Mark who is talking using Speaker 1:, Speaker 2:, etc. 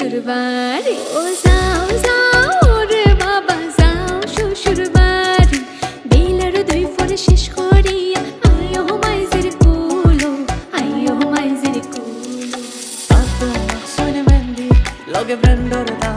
Speaker 1: শ্বশুর বাড়ি ও যাও যাও রে বাবা যাও শ্বশুর বাড়ি বেলার দুই ফোর শেষ করিয়া আইও মাইজের কুলো আইও মাইজের কুলো
Speaker 2: Fatto sono mendi, lo che prendo da